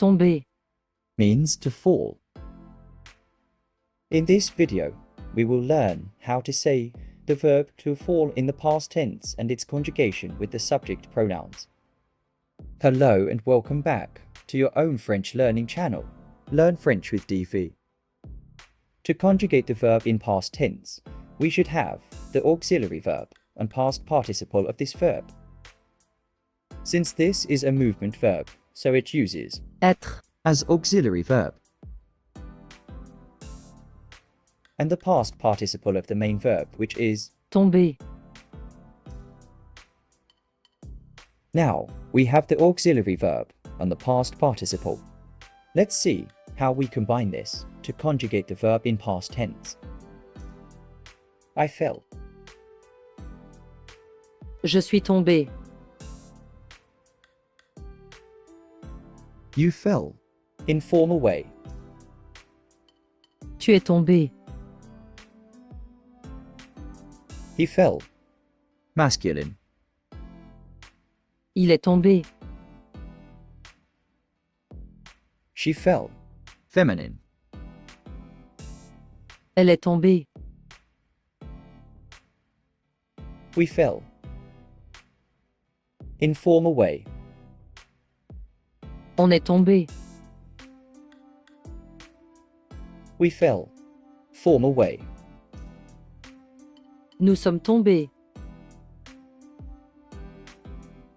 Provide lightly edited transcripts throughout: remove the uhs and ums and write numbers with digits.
tomber. means to fall. In this video, we will learn how to say the verb to fall in the past tense and its conjugation with the subject pronouns. Hello and welcome back to your own French learning channel, Learn French with Di.Vi. To conjugate the verb in past tense, we should have the auxiliary verb and past participle of this verb. Since this is a movement verb, so it uses Être. as auxiliary verb, and the past participle of the main verb, which is Tomber. now we have the auxiliary verb and the past participle. Let's see how we combine this to conjugate the verb in past tense. I fell. Je suis tombé. You fell. Informal way. Tu es tombé. He fell. Masculine. Il est tombé. She fell. Feminine. Elle est tombée. We fell. Informal way. On est tombé. We fell. Formal way. Nous sommes tombés.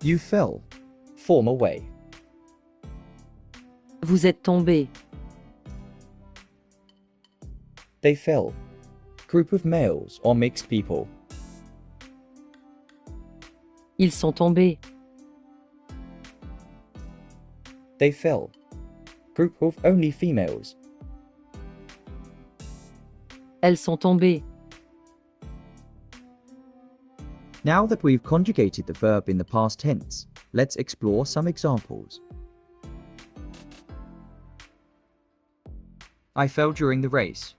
You fell. Formal way. Vous êtes tombés. They fell. Group of males or mixed people. Ils sont tombés. They fell. Group of only females. Elles sont tombées. Now that we've conjugated the verb in the past tense, let's explore some examples. I fell during the race.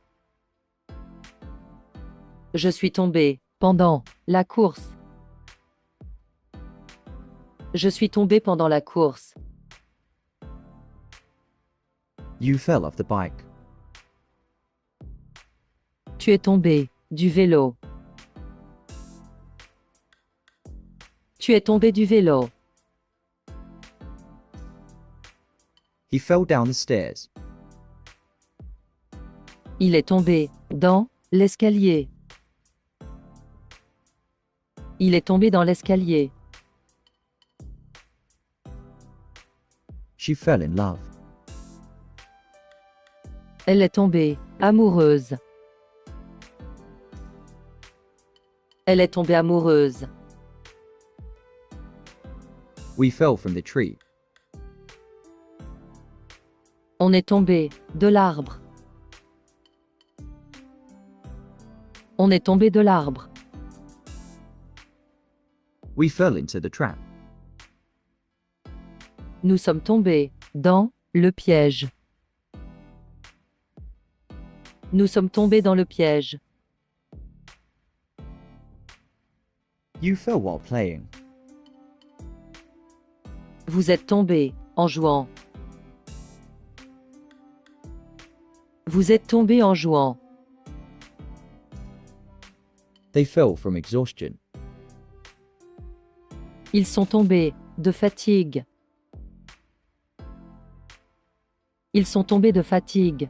Je suis tombé pendant la course. Je suis tombé pendant la course. You fell off the bike. Tu es tombé du vélo. Tu es tombé du vélo. He fell down the stairs. Il est tombé dans l'escalier. Il est tombé dans l'escalier. She fell in love. Elle est tombée amoureuse. Elle est tombée amoureuse. We fell from the tree. On est tombé de l'arbre. On est tombé de l'arbre. We fell into the trap. Nous sommes tombés dans le piège. Nous sommes tombés dans le piège. You fell while playing. Vous êtes tombés en jouant. Vous êtes tombés en jouant. They fell from exhaustion. Ils sont tombés de fatigue. Ils sont tombés de fatigue.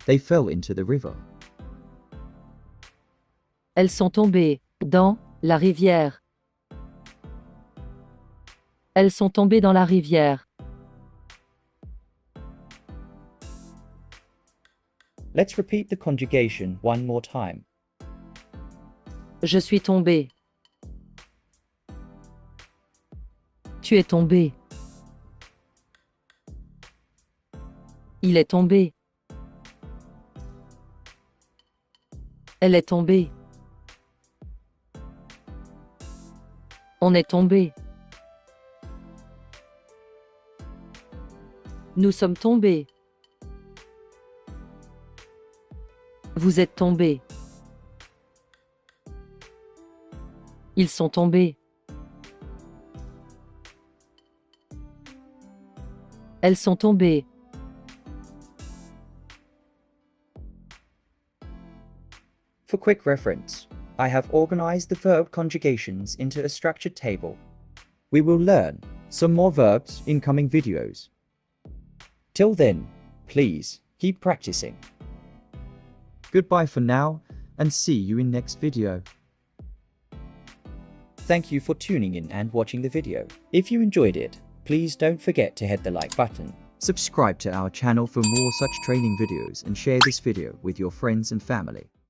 They fell into the river. Elles sont tombées dans la rivière. Elles sont tombées dans la rivière. Let's repeat the conjugation one more time. Je suis tombé. Tu es tombé. Il est tombé. Elle est tombée. On est tombé. Nous sommes tombés. Vous êtes tombés. Ils sont tombés. Elles sont tombées. For quick reference, I have organized the verb conjugations into a structured table. We will learn some more verbs in coming videos. Till then, please keep practicing. Goodbye for now and see you in next video. Thank you for tuning in and watching the video. If you enjoyed it, please don't forget to hit the like button. Subscribe to our channel for more such training videos and share this video with your friends and family.